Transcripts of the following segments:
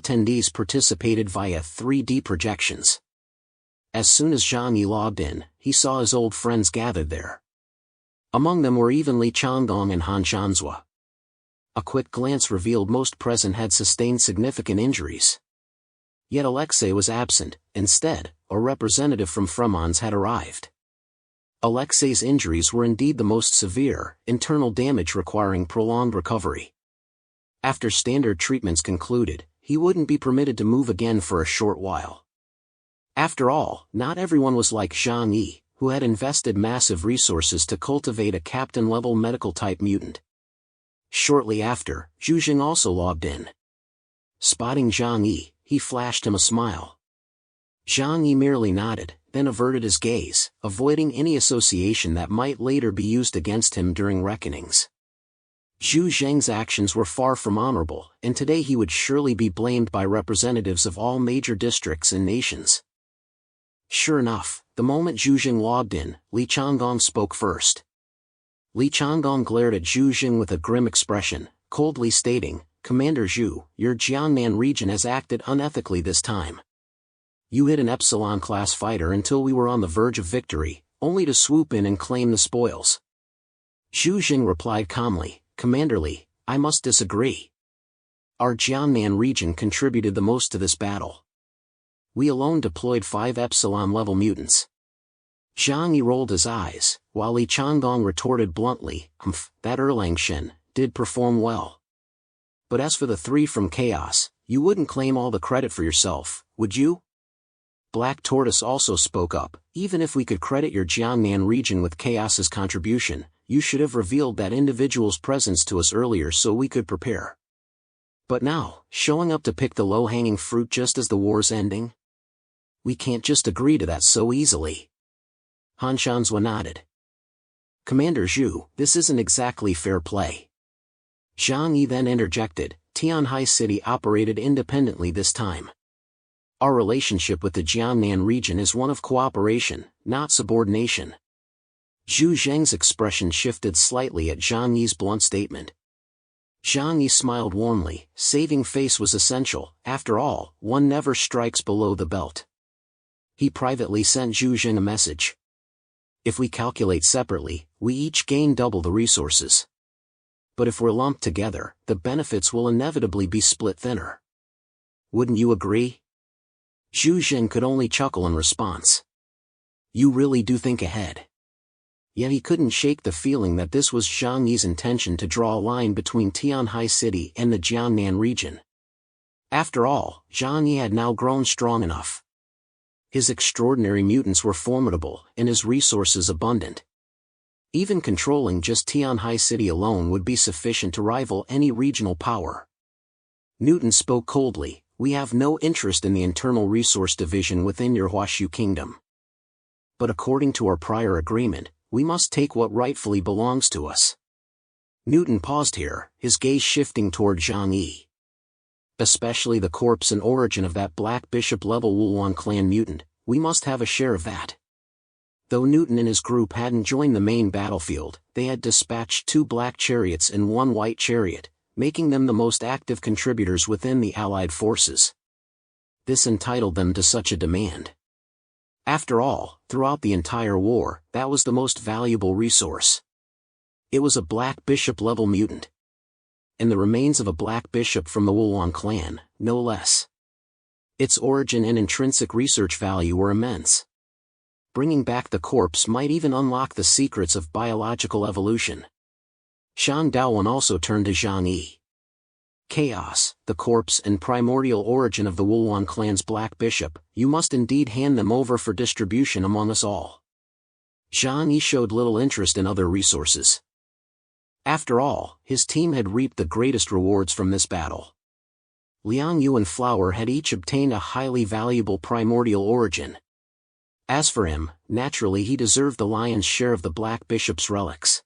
attendees participated via 3D projections. As soon as Zhang Yi logged in, he saw his old friends gathered there. Among them were even Li Changgong and Han Shanzhua. A quick glance revealed most present had sustained significant injuries. Yet Alexei was absent. Instead, a representative from Fremons had arrived. Alexei's injuries were indeed the most severe, internal damage requiring prolonged recovery. After standard treatments concluded, he wouldn't be permitted to move again for a short while. After all, not everyone was like Zhang Yi, who had invested massive resources to cultivate a captain-level medical-type mutant. Shortly after, Zhu Jing also logged in. Spotting Zhang Yi, he flashed him a smile. Zhang Yi merely nodded, then averted his gaze, avoiding any association that might later be used against him during reckonings. Zhu Zheng's actions were far from honorable, and today he would surely be blamed by representatives of all major districts and nations. Sure enough, the moment Zhu Jing logged in, Li Changgong spoke first. Li Changgong glared at Zhu Jing with a grim expression, coldly stating, "Commander Zhu, your Jiangnan region has acted unethically this time. You hid an Epsilon-class fighter until we were on the verge of victory, only to swoop in and claim the spoils." Zhu Jing replied calmly, "Commander Li, I must disagree. Our Jiangnan region contributed the most to this battle. We alone deployed 5 Epsilon-level mutants." Zhang Yi rolled his eyes, while Li Changgong retorted bluntly, "That Erlang Shen did perform well. But as for the 3 from Chaos, you wouldn't claim all the credit for yourself, would you?" Black Tortoise also spoke up, "Even if we could credit your Jiangnan region with Chaos's contribution, you should have revealed that individual's presence to us earlier so we could prepare. But now, showing up to pick the low-hanging fruit just as the war's ending? We can't just agree to that so easily." Han Shanzhua nodded. "Commander Zhu, this isn't exactly fair play." Zhang Yi then interjected, "Tianhai City operated independently this time. Our relationship with the Jiangnan region is one of cooperation, not subordination." Zhu Zheng's expression shifted slightly at Zhang Yi's blunt statement. Zhang Yi smiled warmly, saving face was essential, after all, one never strikes below the belt. He privately sent Zhu Jing a message. "If we calculate separately, we each gain double the resources. But if we're lumped together, the benefits will inevitably be split thinner. Wouldn't you agree?" Zhu Jing could only chuckle in response. "You really do think ahead." Yet he couldn't shake the feeling that this was Zhang Yi's intention to draw a line between Tianhai City and the Jiangnan region. After all, Zhang Yi had now grown strong enough. His extraordinary mutants were formidable, and his resources abundant. Even controlling just Tianhai City alone would be sufficient to rival any regional power. Newton spoke coldly, "We have no interest in the internal resource division within your Huashu kingdom. But according to our prior agreement, we must take what rightfully belongs to us." Newton paused here, his gaze shifting toward Zhang Yi. "Especially the corpse and origin of that Black Bishop-level Wuluan clan mutant, we must have a share of that." Though Newton and his group hadn't joined the main battlefield, they had dispatched 2 black chariots and 1 white chariot, making them the most active contributors within the Allied forces. This entitled them to such a demand. After all, throughout the entire war, that was the most valuable resource. It was a Black Bishop-level mutant. And the remains of a Black Bishop from the Wuluan clan, no less. Its origin and intrinsic research value were immense. Bringing back the corpse might even unlock the secrets of biological evolution. Shan Daowen also turned to Zhang Yi. "Chaos, the corpse and primordial origin of the Wuluan clan's Black Bishop, you must indeed hand them over for distribution among us all." Zhang Yi showed little interest in other resources. After all, his team had reaped the greatest rewards from this battle. Liang Yu and Flower had each obtained a highly valuable primordial origin. As for him, naturally he deserved the lion's share of the Black Bishop's relics.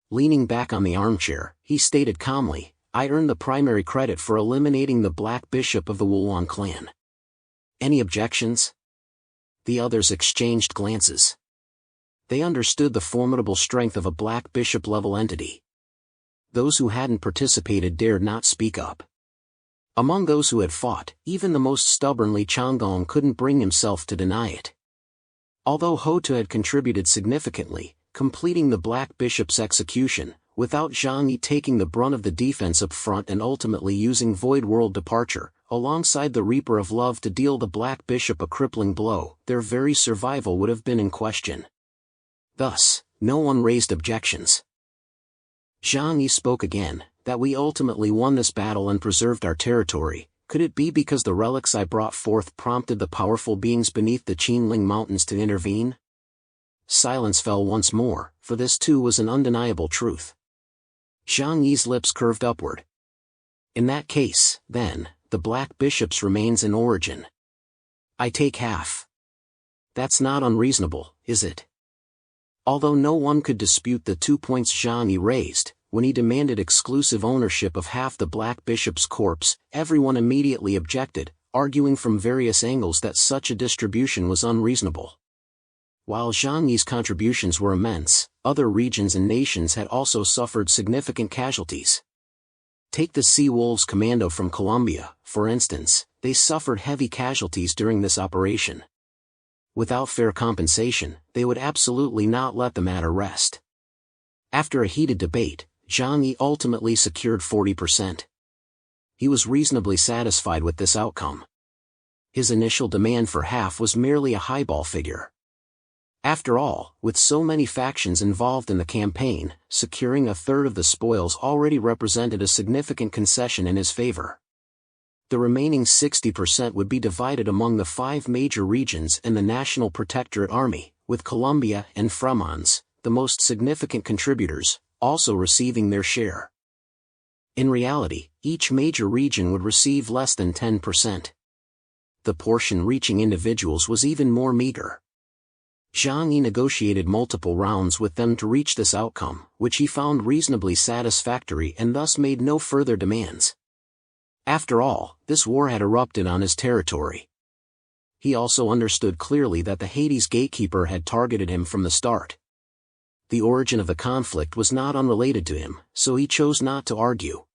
Leaning back on the armchair, he stated calmly, "I earned the primary credit for eliminating the Black Bishop of the Wuluan clan. Any objections?" The others exchanged glances. They understood the formidable strength of a Black Bishop-level entity. Those who hadn't participated dared not speak up. Among those who had fought, even the most stubbornly Changong couldn't bring himself to deny it. Although Hotu had contributed significantly, completing the Black Bishop's execution, without Zhang Yi taking the brunt of the defense up front and ultimately using Void World Departure, alongside the Reaper of Love to deal the Black Bishop a crippling blow, their very survival would have been in question. Thus, no one raised objections. Zhang Yi spoke again, that we ultimately won this battle and preserved our territory. Could it be because the relics I brought forth prompted the powerful beings beneath the Qinling Mountains to intervene? Silence fell once more, for this too was an undeniable truth. Zhang Yi's lips curved upward. In that case, then, the Black Bishop's remains in origin. I take half. That's not unreasonable, is it? Although no one could dispute the 2 points Zhang Yi raised, when he demanded exclusive ownership of half the Black Bishop's corpse, everyone immediately objected, arguing from various angles that such a distribution was unreasonable. While Zhang Yi's contributions were immense, other regions and nations had also suffered significant casualties. Take the Sea Wolves Commando from Colombia, for instance. They suffered heavy casualties during this operation. Without fair compensation, they would absolutely not let the matter rest. After a heated debate, Zhang Yi ultimately secured 40%. He was reasonably satisfied with this outcome. His initial demand for half was merely a highball figure. After all, with so many factions involved in the campaign, securing a third of the spoils already represented a significant concession in his favor. The remaining 60% would be divided among the 5 major regions and the National Protectorate Army, with Colombia and Fremons, the most significant contributors, also receiving their share. In reality, each major region would receive less than 10%. The portion reaching individuals was even more meager. Zhang Yi negotiated multiple rounds with them to reach this outcome, which he found reasonably satisfactory and thus made no further demands. After all, this war had erupted on his territory. He also understood clearly that the Hades gatekeeper had targeted him from the start. The origin of the conflict was not unrelated to him, so he chose not to argue.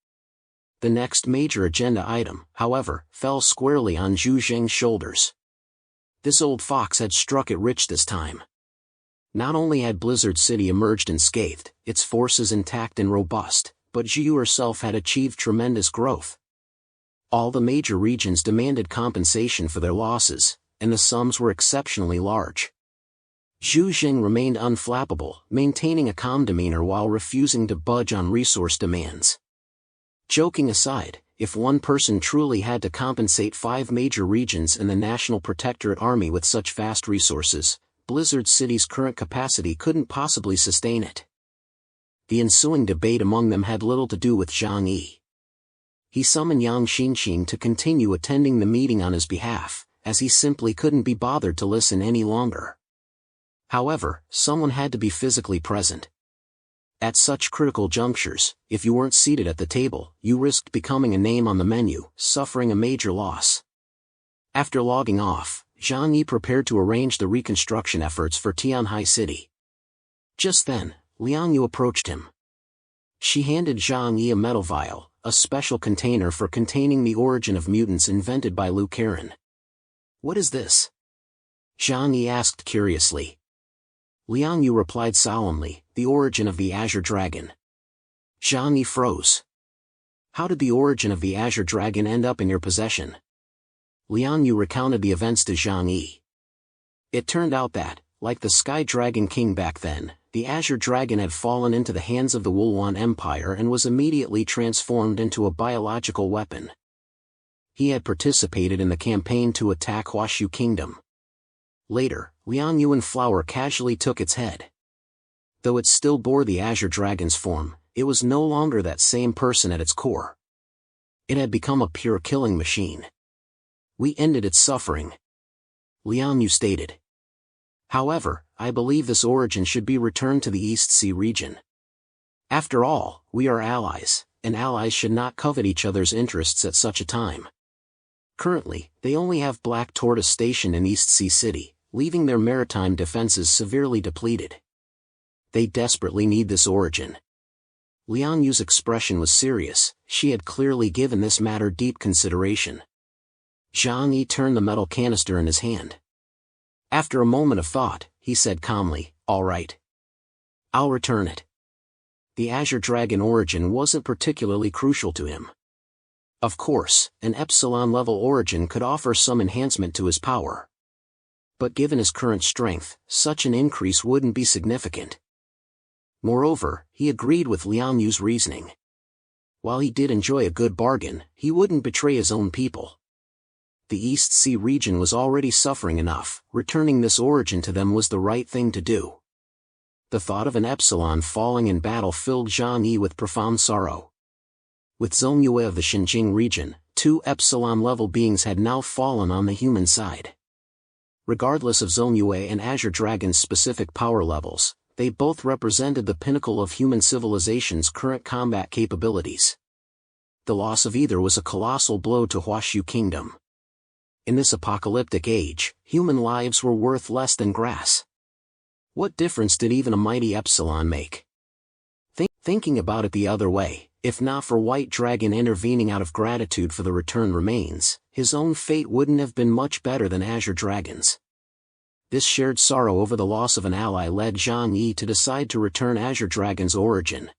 The next major agenda item, however, fell squarely on Zhu Zheng's shoulders. This old fox had struck it rich this time. Not only had Blizzard City emerged unscathed, its forces intact and robust, but Zhu herself had achieved tremendous growth. All the major regions demanded compensation for their losses, and the sums were exceptionally large. Zhu Zheng remained unflappable, maintaining a calm demeanor while refusing to budge on resource demands. Joking aside, if one person truly had to compensate 5 major regions and the National Protectorate Army with such vast resources, Blizzard City's current capacity couldn't possibly sustain it. The ensuing debate among them had little to do with Zhang Yi. He summoned Yang Xinxin to continue attending the meeting on his behalf, as he simply couldn't be bothered to listen any longer. However, someone had to be physically present. At such critical junctures, if you weren't seated at the table, you risked becoming a name on the menu, suffering a major loss. After logging off, Zhang Yi prepared to arrange the reconstruction efforts for Tianhai City. Just then, Liang Yu approached him. She handed Zhang Yi a metal vial, a special container for containing the origin of mutants invented by Liu Karen. What is this? Zhang Yi asked curiously. Liang Yu replied solemnly, the origin of the Azure Dragon. Zhang Yi froze. How did the origin of the Azure Dragon end up in your possession? Liang Yu recounted the events to Zhang Yi. It turned out that, like the Sky Dragon King back then, the Azure Dragon had fallen into the hands of the Wuluan Empire and was immediately transformed into a biological weapon. He had participated in the campaign to attack Huashu Kingdom. Later, Liang Yuan Flower casually took its head. Though it still bore the Azure Dragon's form, it was no longer that same person at its core. It had become a pure killing machine. We ended its suffering, Liang Yu stated. However, I believe this origin should be returned to the East Sea region. After all, we are allies, and allies should not covet each other's interests at such a time. Currently, they only have Black Tortoise stationed in East Sea City, leaving their maritime defenses severely depleted. They desperately need this origin. Liang Yu's expression was serious. she had clearly given this matter deep consideration. Zhang Yi turned the metal canister in his hand. After a moment of thought, he said calmly, "All right. I'll return it." The Azure Dragon origin wasn't particularly crucial to him. Of course, an Epsilon-level origin could offer some enhancement to his power. But given his current strength, such an increase wouldn't be significant. Moreover, he agreed with Liang Yu's reasoning. While he did enjoy a good bargain, he wouldn't betray his own people. The East Sea region was already suffering enough, returning this origin to them was the right thing to do. The thought of an Epsilon falling in battle filled Zhang Yi with profound sorrow. With Zongyue of the Xinjiang region, 2 Epsilon-level beings had now fallen on the human side. Regardless of Zongyue and Azure Dragon's specific power levels, they both represented the pinnacle of human civilization's current combat capabilities. The loss of either was a colossal blow to Huashu Kingdom. In this apocalyptic age, human lives were worth less than grass. What difference did even a mighty Epsilon make? Thinking about it the other way, if not for White Dragon intervening out of gratitude for the returned remains, his own fate wouldn't have been much better than Azure Dragon's. This shared sorrow over the loss of an ally led Zhang Yi to decide to return Azure Dragon's origin.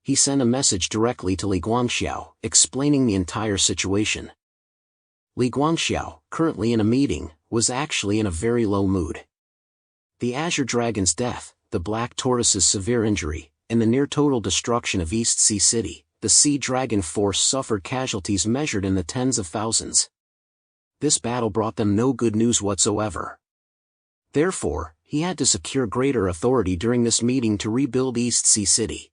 He sent a message directly to Li Guangxiao, explaining the entire situation. Li Guangxiao, currently in a meeting, was actually in a very low mood. The Azure Dragon's death, the Black Tortoise's severe injury, and the near-total destruction of East Sea City, the Sea Dragon force suffered casualties measured in the tens of thousands. This battle brought them no good news whatsoever. Therefore, he had to secure greater authority during this meeting to rebuild East Sea City.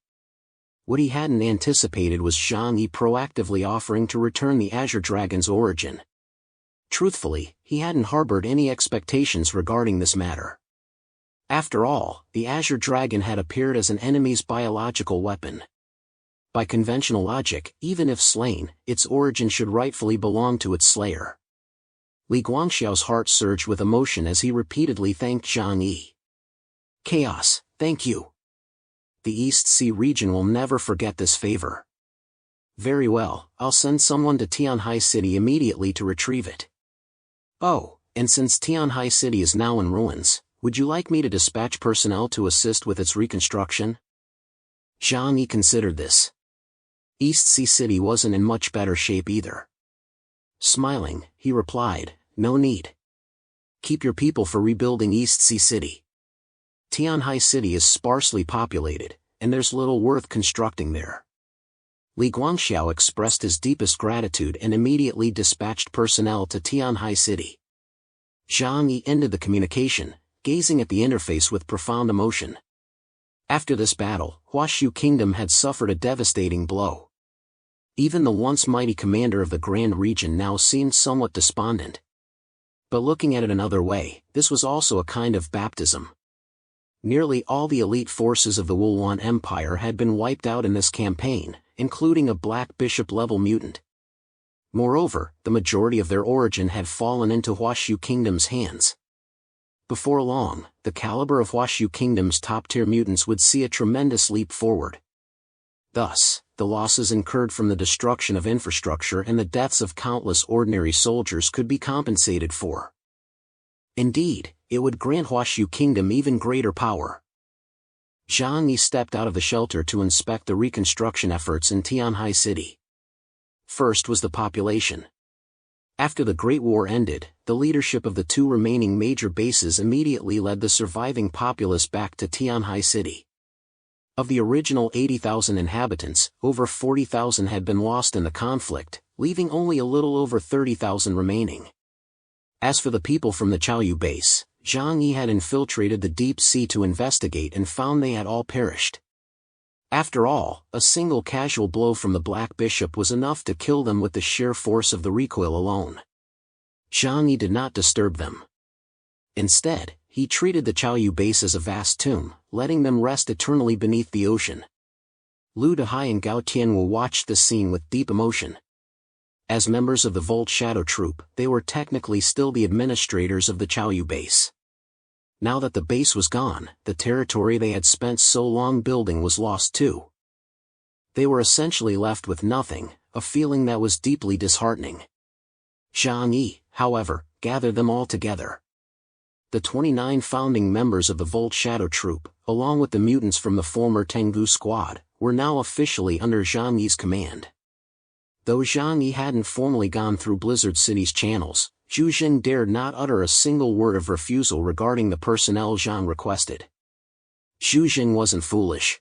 What he hadn't anticipated was Zhang Yi proactively offering to return the Azure Dragon's origin. Truthfully, he hadn't harbored any expectations regarding this matter. After all, the Azure Dragon had appeared as an enemy's biological weapon. By conventional logic, even if slain, its origin should rightfully belong to its slayer. Li Guangxiao's heart surged with emotion as he repeatedly thanked Zhang Yi. "Chaos, thank you. The East Sea region will never forget this favor." "Very well, I'll send someone to Tianhai City immediately to retrieve it." "Oh, and since Tianhai City is now in ruins, would you like me to dispatch personnel to assist with its reconstruction?" Zhang Yi considered this. East Sea City wasn't in much better shape either. Smiling, he replied, "No need. Keep your people for rebuilding East Sea City. Tianhai City is sparsely populated, and there's little worth constructing there." Li Guangxiao expressed his deepest gratitude and immediately dispatched personnel to Tianhai City. Zhang Yi ended the communication, gazing at the interface with profound emotion. After this battle, Huashu Kingdom had suffered a devastating blow. Even the once mighty commander of the Grand Region now seemed somewhat despondent. But looking at it another way, this was also a kind of baptism. Nearly all the elite forces of the Wuluan Empire had been wiped out in this campaign, including a Black Bishop-level mutant. Moreover, the majority of their origin had fallen into Huashu Kingdom's hands. Before long, the caliber of Huashu Kingdom's top-tier mutants would see a tremendous leap forward. Thus, the losses incurred from the destruction of infrastructure and the deaths of countless ordinary soldiers could be compensated for. Indeed, it would grant Huashu Kingdom even greater power. Zhang Yi stepped out of the shelter to inspect the reconstruction efforts in Tianhai City. First was the population. After the Great War ended, the leadership of the 2 remaining major bases immediately led the surviving populace back to Tianhai City. Of the original 80,000 inhabitants, over 40,000 had been lost in the conflict, leaving only a little over 30,000 remaining. As for the people from the Chaoyu base, Zhang Yi had infiltrated the deep sea to investigate and found they had all perished. After all, a single casual blow from the Black Bishop was enough to kill them with the sheer force of the recoil alone. Zhang Yi did not disturb them. Instead, he treated the Chaoyu base as a vast tomb, letting them rest eternally beneath the ocean. Lu Dehai and Gao Tianwu watched the scene with deep emotion. As members of the Volt Shadow Troop, they were technically still the administrators of the Chaoyu base. Now that the base was gone, the territory they had spent so long building was lost too. They were essentially left with nothing, a feeling that was deeply disheartening. Zhang Yi, however, gathered them all together. The 29 founding members of the Volt Shadow Troop, along with the mutants from the former Tengu Squad, were now officially under Zhang Yi's command. Though Zhang Yi hadn't formally gone through Blizzard City's channels, Zhu Jing dared not utter a single word of refusal regarding the personnel Zhang requested. Zhu Jing wasn't foolish.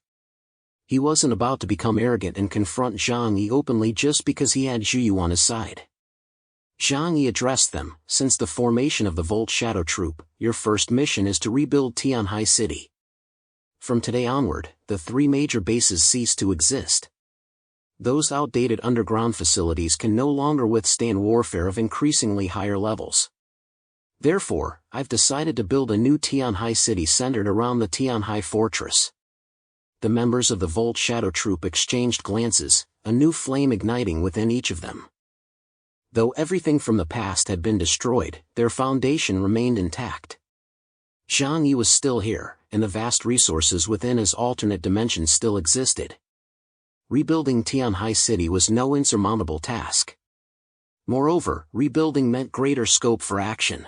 He wasn't about to become arrogant and confront Zhang Yi openly just because he had Zhu Yu on his side. Zhang Yi addressed them, since the formation of the Volt Shadow Troop, your first mission is to rebuild Tianhai City. From today onward, the 3 major bases cease to exist. Those outdated underground facilities can no longer withstand warfare of increasingly higher levels. Therefore, I've decided to build a new Tianhai City centered around the Tianhai Fortress. The members of the Volt Shadow Troop exchanged glances, a new flame igniting within each of them. Though everything from the past had been destroyed, their foundation remained intact. Zhang Yi was still here, and the vast resources within his alternate dimension still existed. Rebuilding Tianhai City was no insurmountable task. Moreover, rebuilding meant greater scope for action.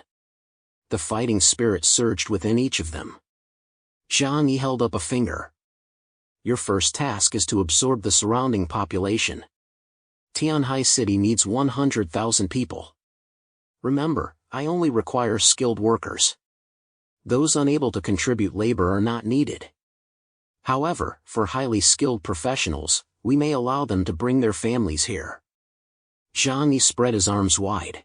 The fighting spirit surged within each of them. Zhang Yi held up a finger. Your first task is to absorb the surrounding population. Tianhai City needs 100,000 people. Remember, I only require skilled workers. Those unable to contribute labor are not needed. However, for highly skilled professionals, we may allow them to bring their families here. Zhang Yi spread his arms wide.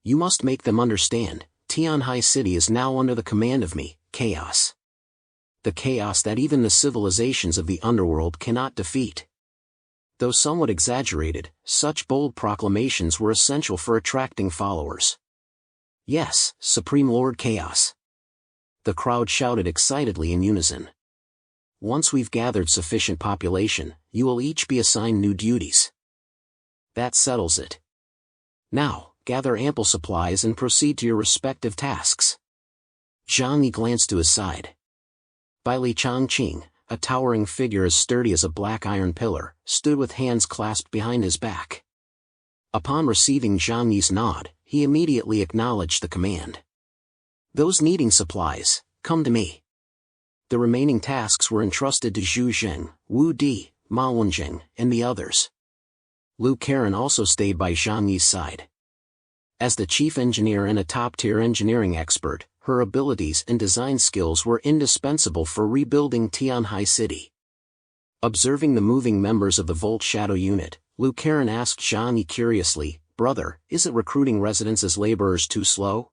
You must make them understand, Tianhai City is now under the command of me, Chaos. The chaos that even the civilizations of the underworld cannot defeat. Though somewhat exaggerated, such bold proclamations were essential for attracting followers. Yes, Supreme Lord Chaos. The crowd shouted excitedly in unison. Once we've gathered sufficient population, you will each be assigned new duties. That settles it. Now, gather ample supplies and proceed to your respective tasks. Zhang Yi glanced to his side. Bai Li Changqing, a towering figure as sturdy as a black iron pillar, stood with hands clasped behind his back. Upon receiving Zhang Yi's nod, he immediately acknowledged the command. Those needing supplies, come to me. The remaining tasks were entrusted to Zhu Jing, Wu Di, Ma Wenjing, and the others. Lu Karen also stayed by Zhang Yi's side. As the chief engineer and a top-tier engineering expert, her abilities and design skills were indispensable for rebuilding Tianhai City. Observing the moving members of the Volt Shadow Unit, Lu Karen asked Zhang Yi curiously, "Brother, isn't recruiting residents as laborers too slow?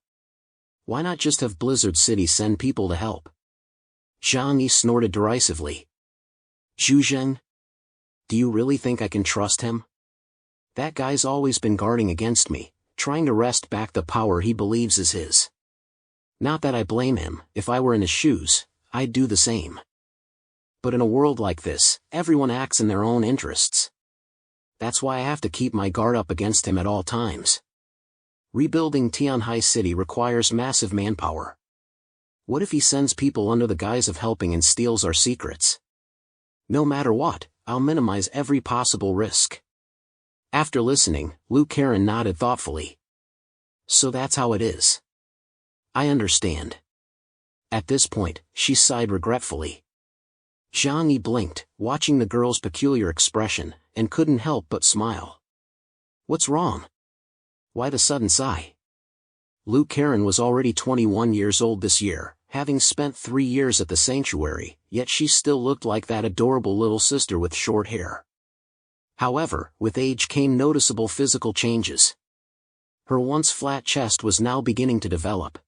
Why not just have Blizzard City send people to help?" Zhang Yi snorted derisively. "Zhu Jing? Do you really think I can trust him? That guy's always been guarding against me, trying to wrest back the power he believes is his. Not that I blame him, if I were in his shoes, I'd do the same. But in a world like this, everyone acts in their own interests. That's why I have to keep my guard up against him at all times. Rebuilding Tianhai City requires massive manpower. What if he sends people under the guise of helping and steals our secrets? No matter what, I'll minimize every possible risk." After listening, Lu Karen nodded thoughtfully. "So that's how it is. I understand." At this point, she sighed regretfully. Zhang Yi blinked, watching the girl's peculiar expression, and couldn't help but smile. "What's wrong? Why the sudden sigh?" Lu Karen was already 21 years old this year, having spent 3 years at the sanctuary, yet she still looked like that adorable little sister with short hair. However, with age came noticeable physical changes. Her once flat chest was now beginning to develop.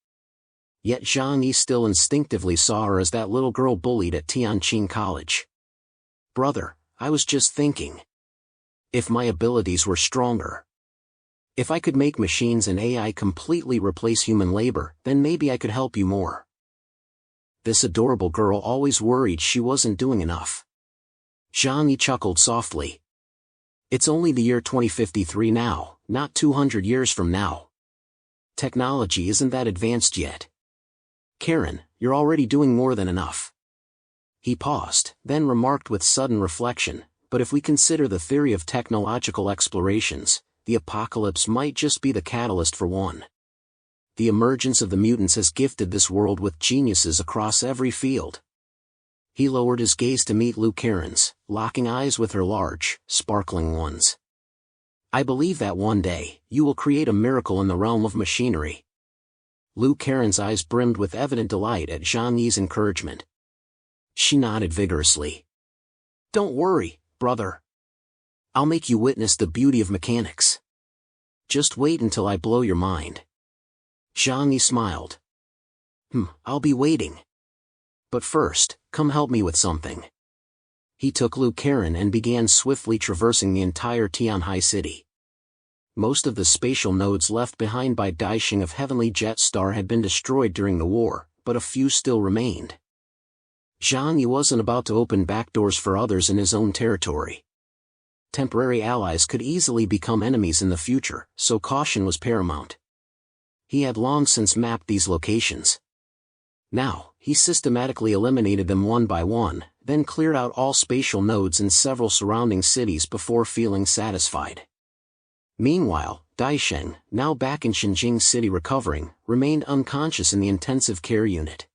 Yet Zhang Yi still instinctively saw her as that little girl bullied at Tianqing College. "Brother, I was just thinking. If my abilities were stronger. If I could make machines and AI completely replace human labor, then maybe I could help you more." This adorable girl always worried she wasn't doing enough. Zhang Yi chuckled softly. "It's only the year 2053 now, not 200 years from now. Technology isn't that advanced yet. Karen, you're already doing more than enough." He paused, then remarked with sudden reflection, but if we consider the theory of technological explorations, the apocalypse might just be the catalyst for one. The emergence of the mutants has gifted this world with geniuses across every field. He lowered his gaze to meet Lou Karen's, locking eyes with her large, sparkling ones. I believe that one day, you will create a miracle in the realm of machinery. Lou Karen's eyes brimmed with evident delight at Zhang Yi's encouragement. She nodded vigorously. Don't worry, brother. I'll make you witness the beauty of mechanics. Just wait until I blow your mind. Zhang Yi smiled. I'll be waiting. But first, come help me with something. He took Lou Karen and began swiftly traversing the entire Tianhai city. Most of the spatial nodes left behind by Daixing of Heavenly Jet Star had been destroyed during the war, but a few still remained. Zhang Yi wasn't about to open back doors for others in his own territory. Temporary allies could easily become enemies in the future, so caution was paramount. He had long since mapped these locations. Now, he systematically eliminated them one by one, then cleared out all spatial nodes in several surrounding cities before feeling satisfied. Meanwhile, Daisheng, now back in Xinjing City recovering, remained unconscious in the intensive care unit.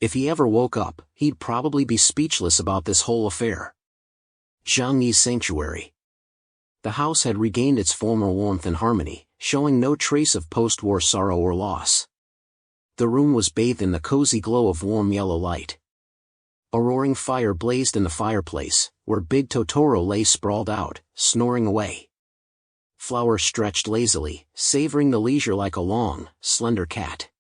If he ever woke up, he'd probably be speechless about this whole affair. Zhang Yi's sanctuary. The house had regained its former warmth and harmony, showing no trace of post-war sorrow or loss. The room was bathed in the cozy glow of warm yellow light. A roaring fire blazed in the fireplace, where Big Totoro lay sprawled out, snoring away. Flower stretched lazily, savoring the leisure like a long, slender cat.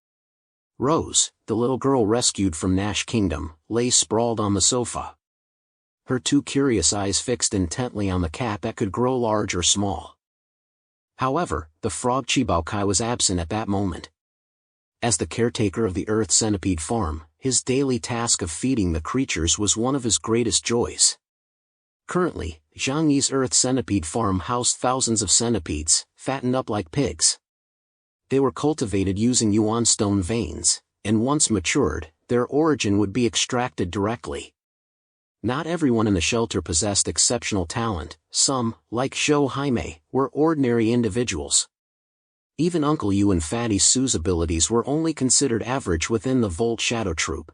Rose, the little girl rescued from Nash Kingdom, lay sprawled on the sofa. Her two curious eyes fixed intently on the cat that could grow large or small. However, the frog Chibaokai was absent at that moment. As the caretaker of the Earth Centipede Farm, his daily task of feeding the creatures was one of his greatest joys. Currently, Zhang Yi's Earth Centipede Farm housed thousands of centipedes, fattened up like pigs. They were cultivated using yuan stone veins, and once matured, their origin would be extracted directly. Not everyone in the shelter possessed exceptional talent. Some, like Zhou Jaime, were ordinary individuals. Even Uncle Yu and Fatty Sue's abilities were only considered average within the Volt Shadow Troop.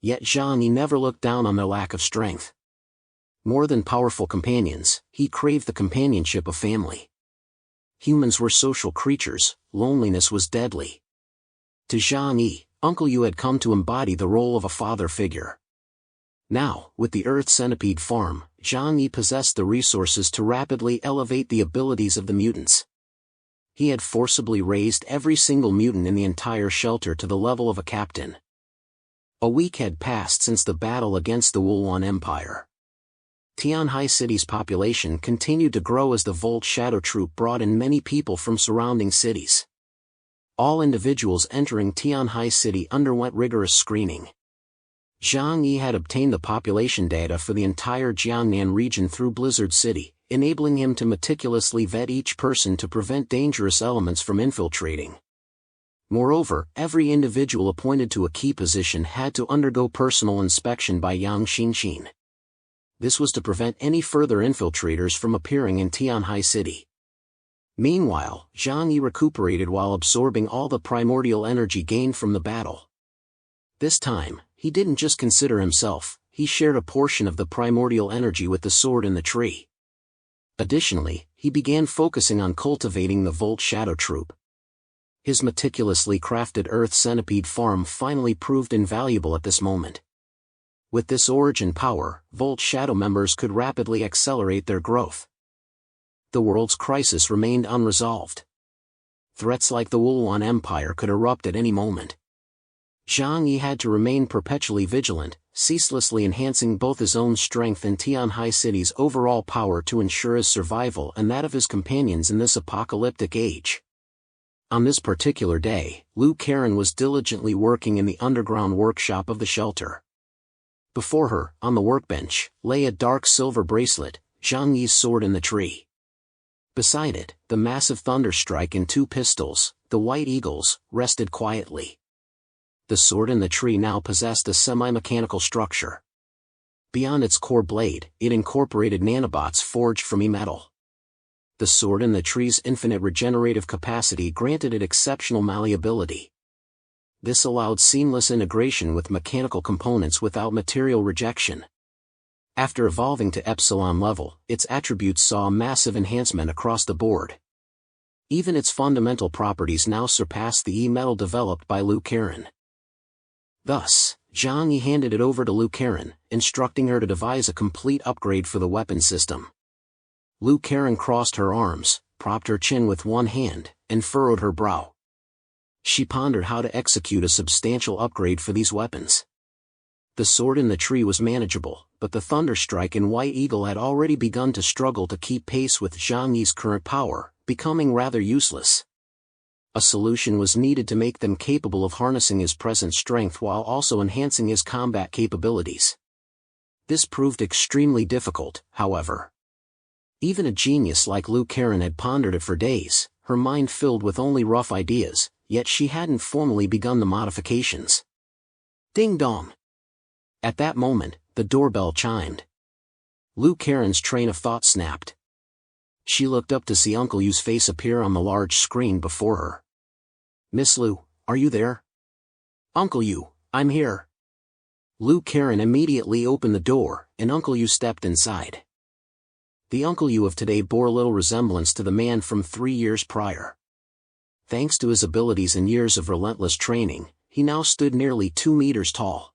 Yet Zhang Yi never looked down on their lack of strength. More than powerful companions, he craved the companionship of family. Humans were social creatures, loneliness was deadly. To Zhang Yi, Uncle Yu had come to embody the role of a father figure. Now, with the Earth Centipede Farm, Zhang Yi possessed the resources to rapidly elevate the abilities of the mutants. He had forcibly raised every single mutant in the entire shelter to the level of a captain. A week had passed since the battle against the Wuluan Empire. Tianhai City's population continued to grow as the Volt Shadow Troop brought in many people from surrounding cities. All individuals entering Tianhai City underwent rigorous screening. Zhang Yi had obtained the population data for the entire Jiangnan region through Blizzard City, enabling him to meticulously vet each person to prevent dangerous elements from infiltrating. Moreover, every individual appointed to a key position had to undergo personal inspection by Yang Xinxin. This was to prevent any further infiltrators from appearing in Tianhai City. Meanwhile, Zhang Yi recuperated while absorbing all the primordial energy gained from the battle. This time, he didn't just consider himself, he shared a portion of the primordial energy with the sword in the tree. Additionally, he began focusing on cultivating the Volt Shadow Troop. His meticulously crafted Earth Centipede Farm finally proved invaluable at this moment. With this origin power, Volt Shadow members could rapidly accelerate their growth. The world's crisis remained unresolved. Threats like the Wuluan Empire could erupt at any moment. Zhang Yi had to remain perpetually vigilant, ceaselessly enhancing both his own strength and Tianhai City's overall power to ensure his survival and that of his companions in this apocalyptic age. On this particular day, Lou Karen was diligently working in the underground workshop of the shelter. Before her, on the workbench, lay a dark silver bracelet, Zhang Yi's sword in the tree. Beside it, the massive thunderstrike and two pistols, the White Eagles, rested quietly. The sword in the tree now possessed a semi-mechanical structure. Beyond its core blade, it incorporated nanobots forged from e-metal. The sword and the tree's infinite regenerative capacity granted it exceptional malleability. This allowed seamless integration with mechanical components without material rejection. After evolving to Epsilon level, its attributes saw a massive enhancement across the board. Even its fundamental properties now surpassed the e-metal developed by Liu Karen. Thus, Zhang Yi handed it over to Liu Karen, instructing her to devise a complete upgrade for the weapon system. Liu Karen crossed her arms, propped her chin with one hand, and furrowed her brow. She pondered how to execute a substantial upgrade for these weapons. The sword in the tree was manageable, but the Thunderstrike and White Eagle had already begun to struggle to keep pace with Zhang Yi's current power, becoming rather useless. A solution was needed to make them capable of harnessing his present strength while also enhancing his combat capabilities. This proved extremely difficult, however. Even a genius like Liu Karen had pondered it for days, her mind filled with only rough ideas, yet she hadn't formally begun the modifications. Ding dong! At that moment, the doorbell chimed. Liu Karen's train of thought snapped. She looked up to see Uncle Yu's face appear on the large screen before her. "Miss Liu, are you there?" "Uncle Yu, I'm here." Liu Karen immediately opened the door, and Uncle Yu stepped inside. The Uncle Yu of today bore little resemblance to the man from 3 years prior. Thanks to his abilities and years of relentless training, he now stood nearly 2 meters tall.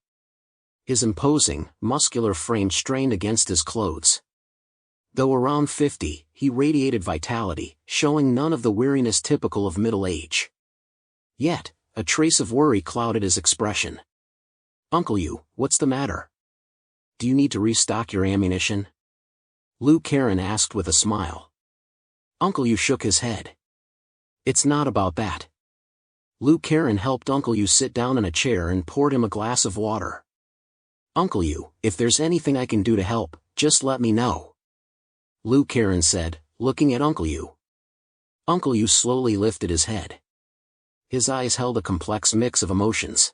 His imposing, muscular frame strained against his clothes. Though around 50, he radiated vitality, showing none of the weariness typical of middle age. Yet, a trace of worry clouded his expression. "Uncle Yu, what's the matter? Do you need to restock your ammunition?" Liu Karen asked with a smile. Uncle Yu shook his head. "It's not about that." Liu Karen helped Uncle Yu sit down in a chair and poured him a glass of water. "Uncle Yu, if there's anything I can do to help, just let me know," Liu Karen said, looking at Uncle Yu. Uncle Yu slowly lifted his head. His eyes held a complex mix of emotions.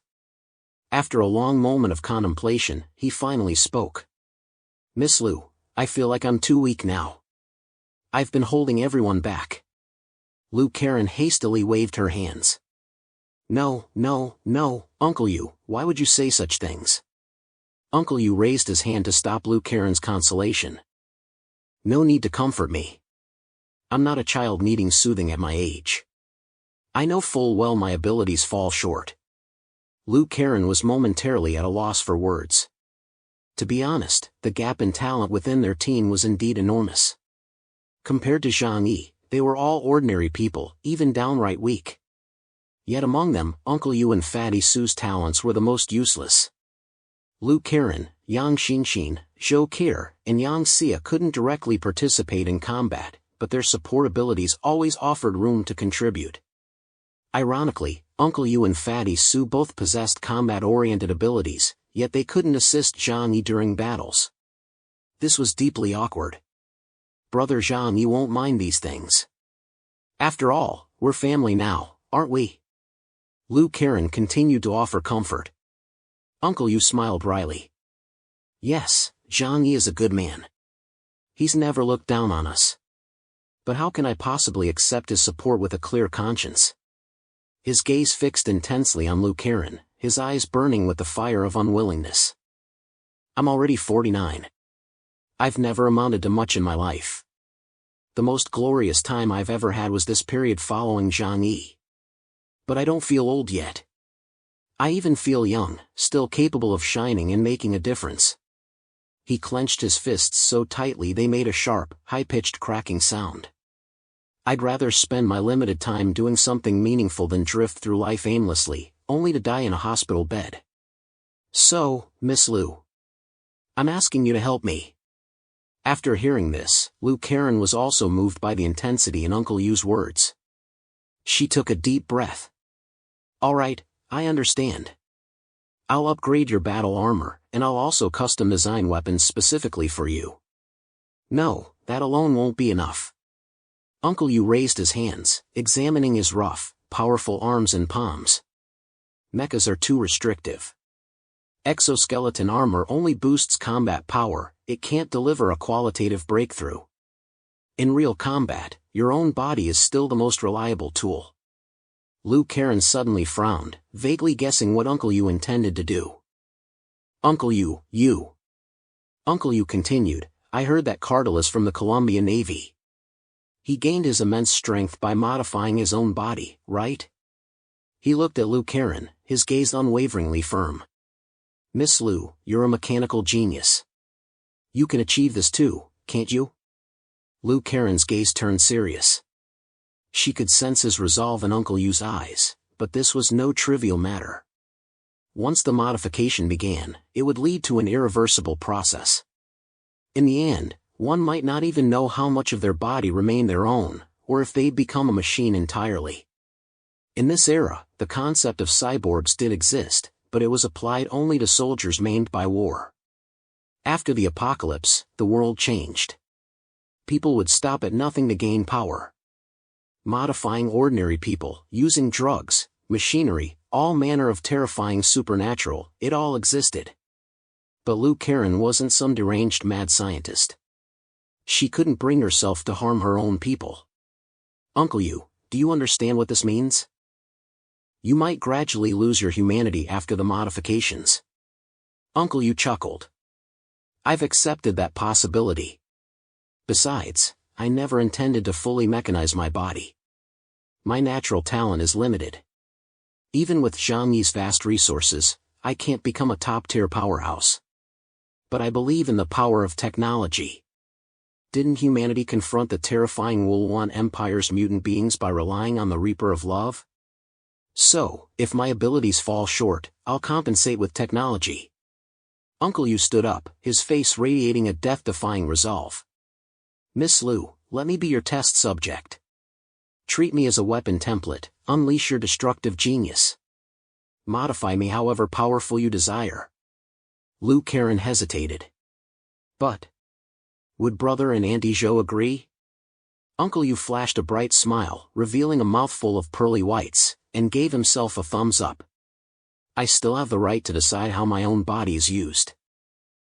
After a long moment of contemplation, he finally spoke. "Miss Liu, I feel like I'm too weak now. I've been holding everyone back." Liu Karen hastily waved her hands. No, Uncle Yu, why would you say such things?" Uncle Yu raised his hand to stop Liu Karen's consolation. "No need to comfort me. I'm not a child needing soothing at my age. I know full well my abilities fall short." Liu Karen was momentarily at a loss for words. To be honest, the gap in talent within their team was indeed enormous. Compared to Zhang Yi, they were all ordinary people, even downright weak. Yet among them, Uncle Yu and Fatty Su's talents were the most useless. Liu Karen, Yang Xinxin, Zhou Keir, and Yang Xia couldn't directly participate in combat, but their support abilities always offered room to contribute. Ironically, Uncle Yu and Fatty Su both possessed combat-oriented abilities, yet they couldn't assist Zhang Yi during battles. This was deeply awkward. Brother Zhang Yi won't mind these things. After all, we're family now, aren't we? Liu Karen continued to offer comfort. Uncle Yu smiled wryly. Yes, Zhang Yi is a good man. He's never looked down on us. But how can I possibly accept his support with a clear conscience? His gaze fixed intensely on Liu Karen, his eyes burning with the fire of unwillingness. I'm already 49. I've never amounted to much in my life. The most glorious time I've ever had was this period following Zhang Yi. But I don't feel old yet. I even feel young, still capable of shining and making a difference. He clenched his fists so tightly they made a sharp, high-pitched cracking sound. I'd rather spend my limited time doing something meaningful than drift through life aimlessly, only to die in a hospital bed. So, Miss Liu, I'm asking you to help me. After hearing this, Liu Karen was also moved by the intensity in Uncle Yu's words. She took a deep breath. All right, I understand. I'll upgrade your battle armor, and I'll also custom design weapons specifically for you. No, that alone won't be enough. Uncle Yu raised his hands, examining his rough, powerful arms and palms. Mechas are too restrictive. Exoskeleton armor only boosts combat power, it can't deliver a qualitative breakthrough. In real combat, your own body is still the most reliable tool. Lu Karen suddenly frowned, vaguely guessing what Uncle Yu intended to do. Uncle Yu. Uncle Yu continued, I heard that Cardinal is from the Columbia Navy. He gained his immense strength by modifying his own body, right? He looked at Lu Karen, his gaze unwaveringly firm. Miss Lu, you're a mechanical genius. You can achieve this too, can't you? Lu Karen's gaze turned serious. She could sense his resolve in Uncle Yu's eyes, but this was no trivial matter. Once the modification began, it would lead to an irreversible process. In the end, one might not even know how much of their body remained their own, or if they'd become a machine entirely. In this era, the concept of cyborgs did exist, but it was applied only to soldiers maimed by war. After the apocalypse, the world changed. People would stop at nothing to gain power. Modifying ordinary people, using drugs, machinery, all manner of terrifying supernatural, it all existed. But Lu Karen wasn't some deranged mad scientist. She couldn't bring herself to harm her own people. Uncle Yu, do you understand what this means? You might gradually lose your humanity after the modifications. Uncle Yu chuckled. I've accepted that possibility. Besides, I never intended to fully mechanize my body. My natural talent is limited. Even with Zhang Yi's vast resources, I can't become a top-tier powerhouse. But I believe in the power of technology. Didn't humanity confront the terrifying Wuluan Empire's mutant beings by relying on the Reaper of Love? So, if my abilities fall short, I'll compensate with technology. Uncle Yu stood up, his face radiating a death-defying resolve. Miss Lu, let me be your test subject. Treat me as a weapon template, unleash your destructive genius. Modify me however powerful you desire. Lu Karen hesitated. But would Brother and Auntie Zhou agree? Uncle Yu flashed a bright smile, revealing a mouthful of pearly whites, and gave himself a thumbs up. I still have the right to decide how my own body is used.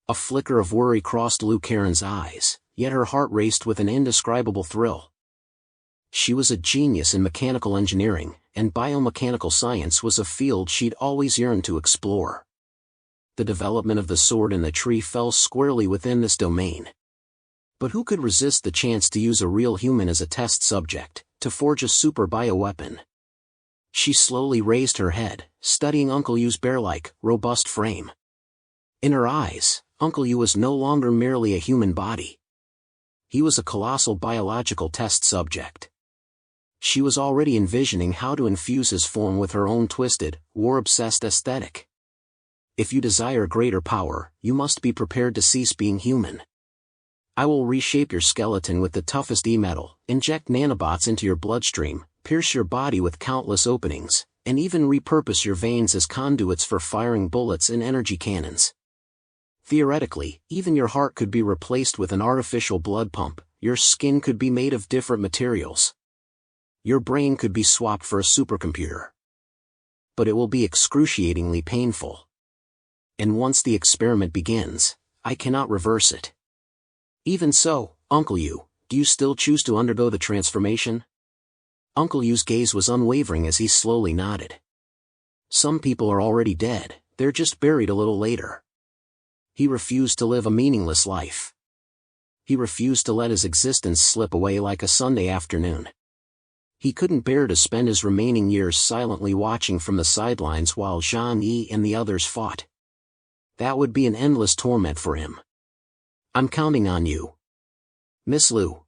A flicker of worry crossed Lu Karen's eyes, yet her heart raced with an indescribable thrill. She was a genius in mechanical engineering, and biomechanical science was a field she'd always yearned to explore. The development of the sword in the tree fell squarely within this domain. But who could resist the chance to use a real human as a test subject, to forge a super bioweapon? She slowly raised her head, studying Uncle Yu's bear-like, robust frame. In her eyes, Uncle Yu was no longer merely a human body. He was a colossal biological test subject. She was already envisioning how to infuse his form with her own twisted, war-obsessed aesthetic. If you desire greater power, you must be prepared to cease being human. I will reshape your skeleton with the toughest e-metal, inject nanobots into your bloodstream, pierce your body with countless openings, and even repurpose your veins as conduits for firing bullets and energy cannons. Theoretically, even your heart could be replaced with an artificial blood pump, your skin could be made of different materials. Your brain could be swapped for a supercomputer. But it will be excruciatingly painful. And once the experiment begins, I cannot reverse it. Even so, Uncle Yu, do you still choose to undergo the transformation? Uncle Yu's gaze was unwavering as he slowly nodded. Some people are already dead, they're just buried a little later. He refused to live a meaningless life. He refused to let his existence slip away like a Sunday afternoon. He couldn't bear to spend his remaining years silently watching from the sidelines while Zhang Yi and the others fought. That would be an endless torment for him. I'm counting on you. Miss Lu,